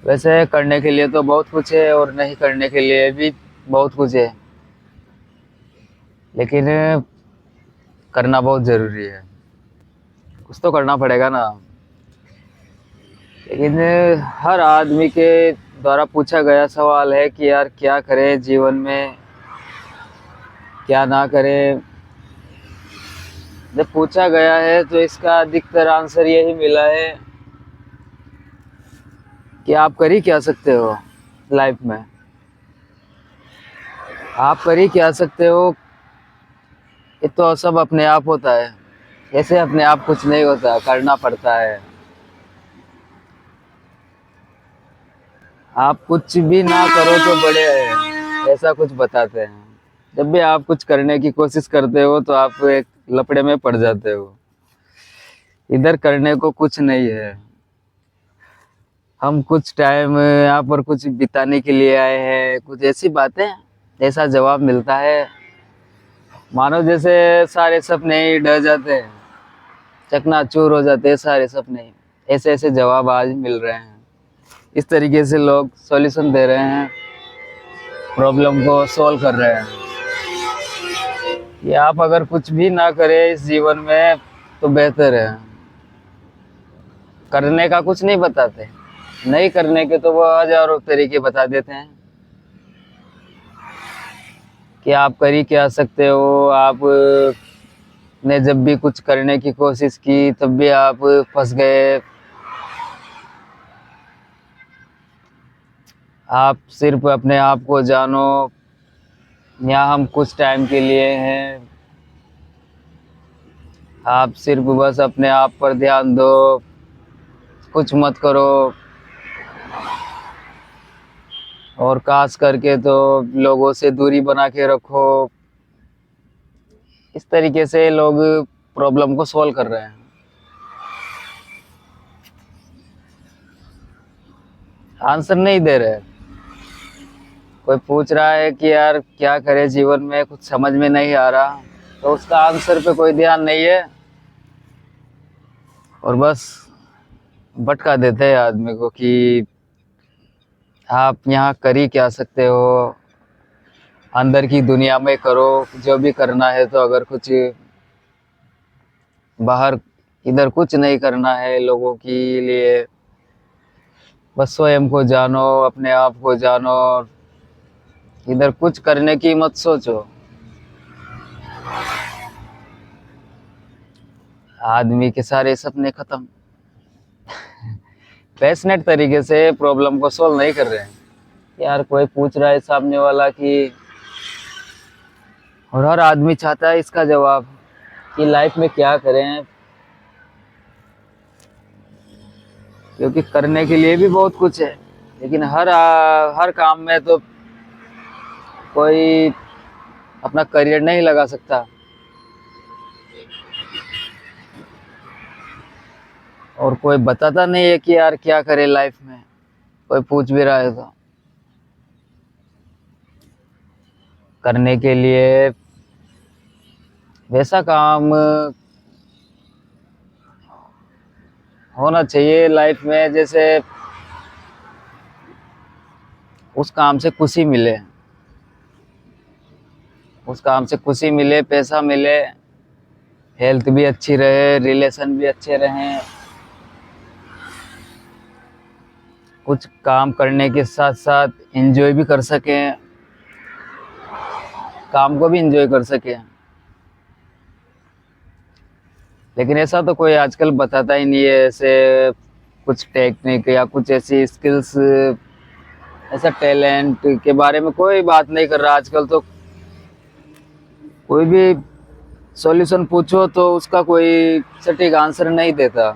वैसे करने के लिए तो बहुत कुछ है और नहीं करने के लिए भी बहुत कुछ है, लेकिन करना बहुत ज़रूरी है। कुछ तो करना पड़ेगा ना। लेकिन हर आदमी के द्वारा पूछा गया सवाल है कि यार क्या करें जीवन में, क्या ना करें। जब पूछा गया है तो इसका अधिकतर आंसर यही मिला है कि आप कर ही क्या सकते हो लाइफ में। आप कर ही क्या सकते हो, ये तो सब अपने आप होता है। ऐसे अपने आप कुछ नहीं होता, करना पड़ता है। आप कुछ भी ना करो तो बड़े हैं, ऐसा कुछ बताते हैं। जब भी आप कुछ करने की कोशिश करते हो तो आप एक लपड़े में पड़ जाते हो। इधर करने को कुछ नहीं है। हम कुछ टाइम यहाँ पर कुछ बिताने के लिए आए हैं, कुछ ऐसी बातें, ऐसा जवाब मिलता है मानो जैसे सारे सपने ही ढह जाते हैं, चकनाचूर हो जाते हैं सारे सपने। ऐसे ऐसे जवाब आज मिल रहे हैं। इस तरीके से लोग सॉल्यूशन दे रहे हैं, प्रॉब्लम को सॉल्व कर रहे हैं कि आप अगर कुछ भी ना करें इस जीवन में तो बेहतर है। करने का कुछ नहीं बताते, नहीं करने के तो वो हजारों तरीके बता देते हैं कि आप कर ही क्या सकते हो। आप ने जब भी कुछ करने की कोशिश की तब भी आप फंस गए। आप सिर्फ अपने आप को जानो, यहाँ हम कुछ टाइम के लिए हैं। आप सिर्फ बस अपने आप पर ध्यान दो, कुछ मत करो। और खास करके तो लोगों से दूरी बना के रखो। इस तरीके से लोग प्रॉब्लम को सॉल्व कर रहे हैं। आंसर नहीं दे रहे। कोई पूछ रहा है कि यार क्या करे जीवन में, कुछ समझ में नहीं आ रहा, तो उसका आंसर पे कोई ध्यान नहीं है और बस भटका देते हैं आदमी को कि आप यहाँ कर ही क्या सकते हो। अंदर की दुनिया में करो जो भी करना है। तो अगर कुछ बाहर इधर कुछ नहीं करना है लोगों के लिए, बस स्वयं को जानो, अपने आप को जानो। इधर कुछ करने की मत सोचो। आदमी के सारे सपने खत्म। पैशनेट तरीके से प्रॉब्लम को सोल्व नहीं कर रहे हैं। यार कोई पूछ रहा है सामने वाला कि, और हर आदमी चाहता है इसका जवाब कि लाइफ में क्या करें, क्योंकि करने के लिए भी बहुत कुछ है। लेकिन हर काम में तो कोई अपना करियर नहीं लगा सकता। और कोई बताता नहीं है कि यार क्या करे लाइफ में। कोई पूछ भी रहा है तो करने के लिए वैसा काम होना चाहिए लाइफ में, जैसे उस काम से खुशी मिले, उस काम से खुशी मिले, पैसा मिले, हेल्थ भी अच्छी रहे, रिलेशन भी अच्छे रहें। कुछ काम करने के साथ साथ एंजॉय भी कर सकें, काम को भी एंजॉय कर सकें। लेकिन ऐसा तो कोई आजकल बताता ही नहीं है। ऐसे कुछ टेक्निक या कुछ ऐसी स्किल्स, ऐसा टैलेंट के बारे में कोई बात नहीं कर रहा आजकल। तो कोई भी सॉल्यूशन पूछो तो उसका कोई सटीक आंसर नहीं देता।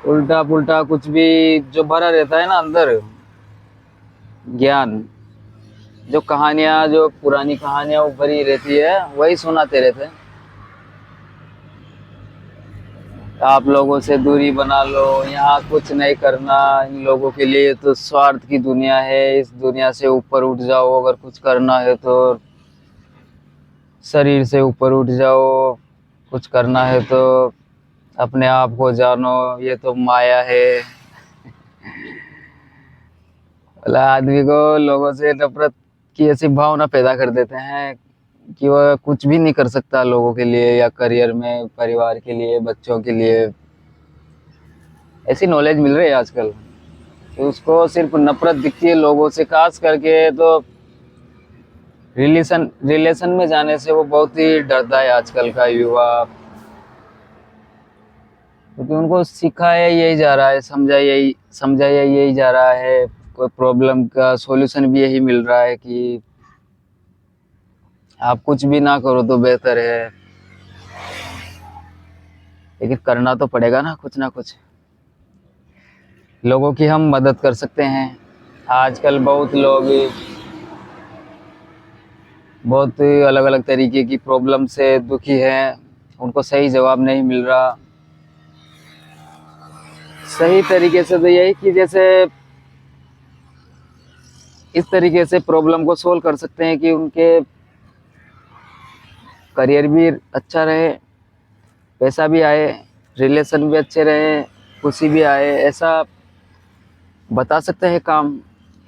उल्टा पुल्टा कुछ भी जो भरा रहता है ना अंदर, ज्ञान, जो कहानियां, जो पुरानी कहानियां वो भरी रहती है, वही सुनाते रहते हैं। आप लोगों से दूरी बना लो, यहाँ कुछ नहीं करना। इन लोगों के लिए तो स्वार्थ की दुनिया है, इस दुनिया से ऊपर उठ जाओ। अगर कुछ करना है तो शरीर से ऊपर उठ जाओ, कुछ करना है तो अपने आप को जानो, ये तो माया है। मतलब आदमी को लोगों से नफरत की ऐसी भावना पैदा कर देते हैं कि वह कुछ भी नहीं कर सकता लोगों के लिए, या करियर में, परिवार के लिए, बच्चों के लिए। ऐसी नॉलेज मिल रही है आजकल कि उसको सिर्फ नफरत दिखती है लोगों से, खास करके तो रिलेशन रिलेशन में जाने से वो बहुत ही डरता है आजकल का युवा, क्योंकि उनको सिखाया यही जा रहा है, समझाया यही जा रहा है, कोई प्रॉब्लम का सॉल्यूशन भी यही मिल रहा है कि आप कुछ भी ना करो तो बेहतर है। लेकिन करना तो पड़ेगा ना कुछ ना कुछ। लोगों की हम मदद कर सकते हैं। आजकल बहुत लोग बहुत अलग अलग तरीके की प्रॉब्लम से दुखी हैं, उनको सही जवाब नहीं मिल रहा। सही तरीके से तो यही कि जैसे इस तरीके से प्रॉब्लम को सोल्व कर सकते हैं कि उनके करियर भी अच्छा रहे, पैसा भी आए, रिलेशन भी अच्छे रहे, खुशी भी आए, ऐसा बता सकते हैं काम।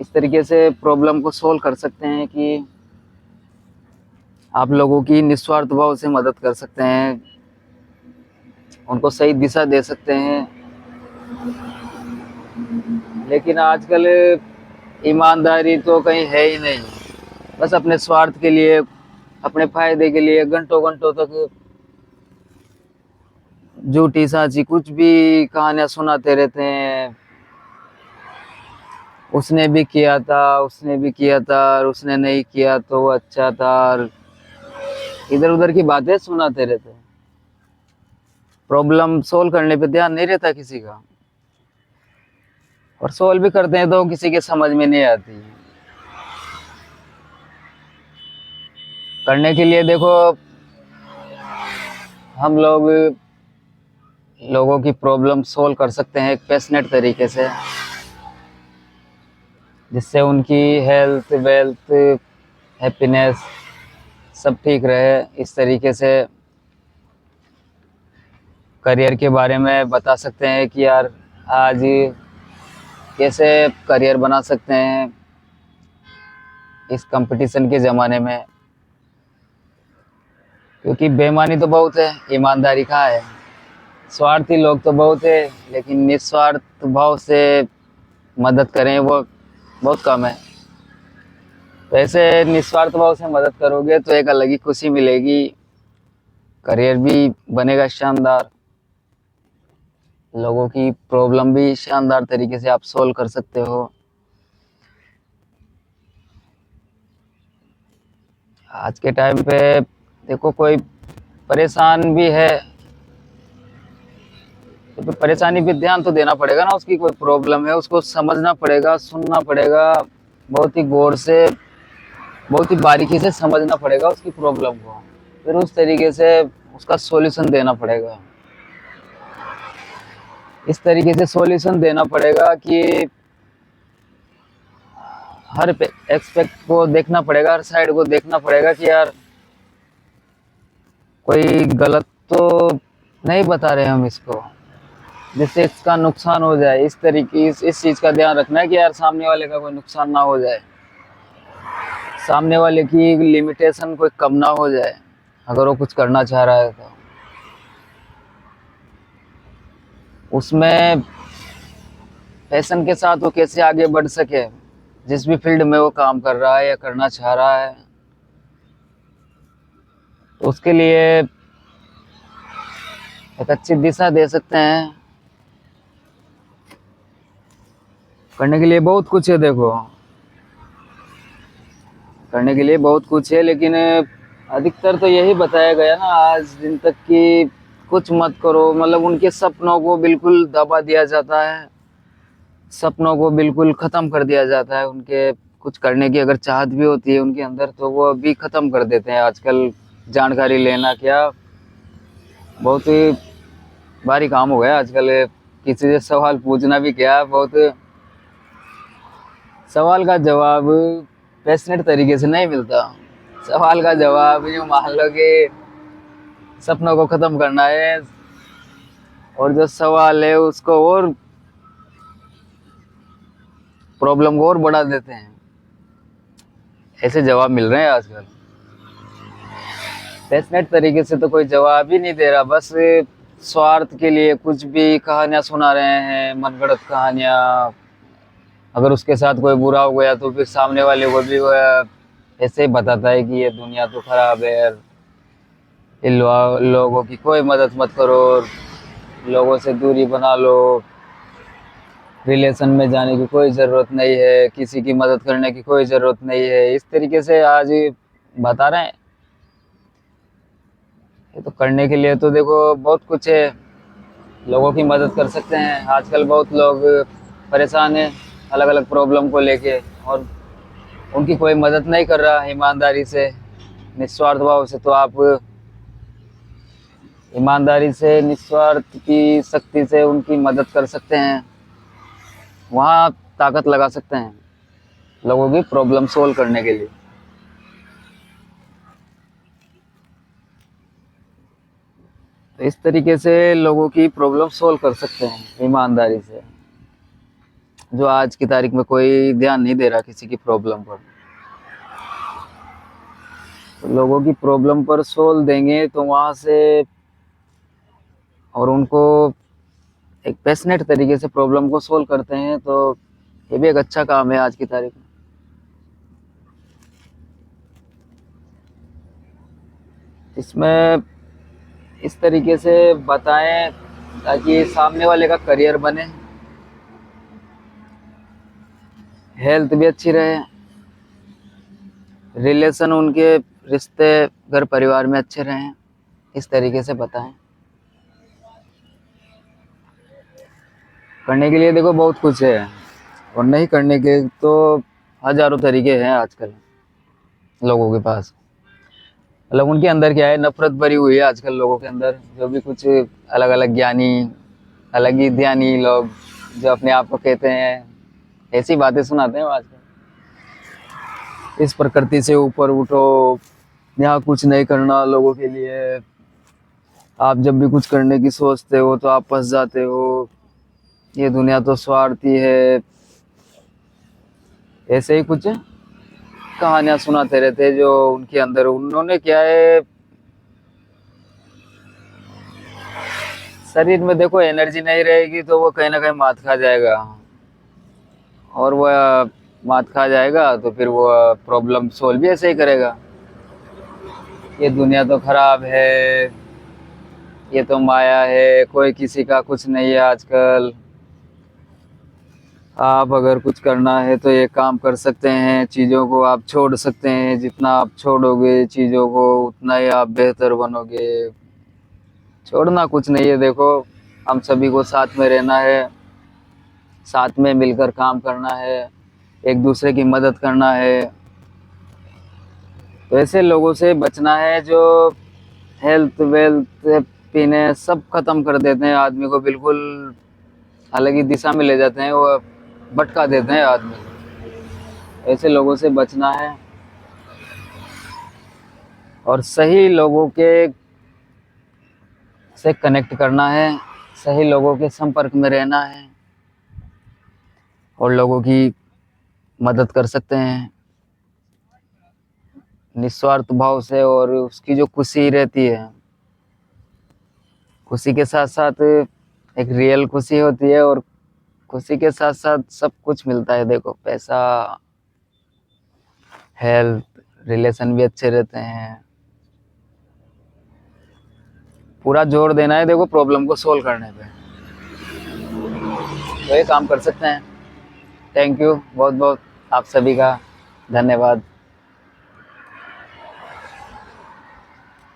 इस तरीके से प्रॉब्लम को सोल्व कर सकते हैं कि आप लोगों की निस्वार्थ भाव से मदद कर सकते हैं, उनको सही दिशा दे सकते हैं। लेकिन आजकल ईमानदारी तो कहीं है ही नहीं। बस अपने स्वार्थ के लिए, अपने फायदे के लिए घंटों घंटों तक झूठी साची कुछ भी कहानियां सुनाते रहते हैं। उसने भी किया था, उसने भी किया था, और उसने नहीं किया तो वो अच्छा था, और इधर उधर की बातें सुनाते रहते हैं। प्रॉब्लम सोल्व करने पे ध्यान नहीं रहता किसी का, और सोल्व भी करते हैं तो किसी के समझ में नहीं आती। करने के लिए देखो, हम लोग लोगों की प्रॉब्लम सोल्व कर सकते हैं एक पैशनेट तरीके से, जिससे उनकी हेल्थ, वेल्थ, हैप्पीनेस सब ठीक रहे। इस तरीके से करियर के बारे में बता सकते हैं कि यार आज कैसे करियर बना सकते हैं इस कंपटीशन के ज़माने में। क्योंकि बेईमानी तो बहुत है, ईमानदारी कहाँ है। स्वार्थी लोग तो बहुत है, लेकिन निस्वार्थ भाव से मदद करें वो बहुत कम है। तो ऐसे निस्वार्थ भाव से मदद करोगे तो एक अलग ही खुशी मिलेगी, करियर भी बनेगा शानदार, लोगों की प्रॉब्लम भी शानदार तरीके से आप सोल्व कर सकते हो। आज के टाइम पे देखो, कोई परेशान भी है तो परेशानी पे ध्यान तो देना पड़ेगा ना। उसकी कोई प्रॉब्लम है, उसको समझना पड़ेगा, सुनना पड़ेगा, बहुत ही गौर से, बहुत ही बारीकी से समझना पड़ेगा उसकी प्रॉब्लम को, फिर उस तरीके से उसका सॉल्यूशन देना पड़ेगा। इस तरीके से सॉल्यूशन देना पड़ेगा कि हर एक्सपेक्ट को देखना पड़ेगा, हर साइड को देखना पड़ेगा कि यार कोई गलत तो नहीं बता रहे हम इसको, जिससे इसका नुकसान हो जाए। इस तरीके इस चीज़ का ध्यान रखना है कि यार सामने वाले का कोई नुकसान ना हो जाए, सामने वाले की लिमिटेशन कोई कम ना हो जाए अगर वो कुछ करना चाह रहा है तो। उसमें पैशन के साथ वो कैसे आगे बढ़ सके, जिस भी फील्ड में वो काम कर रहा है या करना चाह रहा है, तो उसके लिए एक अच्छी दिशा दे सकते हैं। करने के लिए बहुत कुछ है, देखो करने के लिए बहुत कुछ है, लेकिन अधिकतर तो यही बताया गया ना आज दिन तक कि कुछ मत करो। मतलब उनके सपनों को बिल्कुल दबा दिया जाता है, सपनों को बिल्कुल ख़त्म कर दिया जाता है। उनके कुछ करने की अगर चाहत भी होती है उनके अंदर तो वो भी ख़त्म कर देते हैं। आजकल जानकारी लेना क्या बहुत ही भारी काम हो गया आजकल। किसी से सवाल पूछना भी क्या, बहुत सवाल का जवाब पैशनेट तरीके से नहीं मिलता। सवाल का जवाब यूँ मान लो कि सपनों को ख़त्म करना है, और जो सवाल है उसको और प्रॉब्लम को और बढ़ा देते हैं। ऐसे जवाब मिल रहे हैं आजकल। पैशनेट तरीके से तो कोई जवाब ही नहीं दे रहा, बस स्वार्थ के लिए कुछ भी कहानियां सुना रहे हैं, मनगढ़ंत कहानियां। अगर उसके साथ कोई बुरा हो गया तो फिर सामने वाले को भी वह ऐसे ही बताता है कि ये दुनिया तो खराब है यार, इन लोगों की कोई मदद मत करो, लोगों से दूरी बना लो, रिलेशन में जाने की कोई ज़रूरत नहीं है, किसी की मदद करने की कोई ज़रूरत नहीं है। इस तरीके से आज बता रहे हैं। ये तो करने के लिए तो देखो बहुत कुछ है, लोगों की मदद कर सकते हैं। आजकल बहुत लोग परेशान हैं अलग अलग प्रॉब्लम को लेके, और उनकी कोई मदद नहीं कर रहा ईमानदारी से, निस्वार्थ भाव से। तो आप ईमानदारी से, निस्वार्थ की शक्ति से उनकी मदद कर सकते हैं, वहाँ आप ताकत लगा सकते हैं लोगों की प्रॉब्लम सोल्व करने के लिए। तो इस तरीके से लोगों की प्रॉब्लम सोल्व कर सकते हैं ईमानदारी से, जो आज की तारीख में कोई ध्यान नहीं दे रहा किसी की प्रॉब्लम पर। तो लोगों की प्रॉब्लम पर सोल्व देंगे तो वहाँ से, और उनको एक पैशनेट तरीके से प्रॉब्लम को सोल्व करते हैं, तो ये भी एक अच्छा काम है आज की तारीख में। इसमें इस तरीके से बताएं ताकि सामने वाले का करियर बने, हेल्थ भी अच्छी रहे, रिलेशन, उनके रिश्ते घर परिवार में अच्छे रहें। इस तरीके से बताएं। करने के लिए देखो बहुत कुछ है, और नहीं करने के तो हजारों तरीके हैं आजकल लोगों के पास। मतलब उनके अंदर क्या है, नफरत भरी हुई है आजकल लोगों के अंदर। जो भी कुछ अलग अलग ज्ञानी, अलग ही ध्यानी लोग जो अपने आप को कहते हैं, ऐसी बातें सुनाते हैं आजकल। इस प्रकृति से ऊपर उठो, यहाँ कुछ नहीं करना लोगों के लिए, आप जब भी कुछ करने की सोचते हो तो आप फंस जाते हो, ये दुनिया तो स्वार्थी है। ऐसे ही कुछ कहानियां सुनाते रहते हैं जो उनके अंदर, उन्होंने क्या है, शरीर में देखो एनर्जी नहीं रहेगी तो वो कहीं ना कहीं मात खा जाएगा, और वह मात खा जाएगा तो फिर वो प्रॉब्लम सोल्व भी ऐसे ही करेगा। ये दुनिया तो खराब है, ये तो माया है, कोई किसी का कुछ नहीं है आजकल। आप अगर कुछ करना है तो ये काम कर सकते हैं, चीज़ों को आप छोड़ सकते हैं, जितना आप छोड़ोगे चीज़ों को उतना ही आप बेहतर बनोगे। छोड़ना कुछ नहीं है, देखो हम सभी को साथ में रहना है, साथ में मिलकर काम करना है, एक दूसरे की मदद करना है। तो ऐसे लोगों से बचना है जो हेल्थ वेल्थ पीने सब खत्म कर देते हैं, आदमी को बिल्कुल अलग ही दिशा में ले जाते हैं, वो भटका देते हैं आदमी को। ऐसे लोगों से बचना है और सही लोगों के से कनेक्ट करना है, सही लोगों के संपर्क में रहना है, और लोगों की मदद कर सकते हैं निस्वार्थ भाव से। और उसकी जो खुशी रहती है, खुशी के साथ साथ एक रियल खुशी होती है, और खुशी के साथ साथ सब कुछ मिलता है। देखो पैसा, हेल्थ, रिलेशन भी अच्छे रहते हैं। पूरा जोर देना है देखो प्रॉब्लम को सोल्व करने पे, तो ये काम कर सकते हैं। थैंक यू बहुत बहुत आप सभी का, धन्यवाद।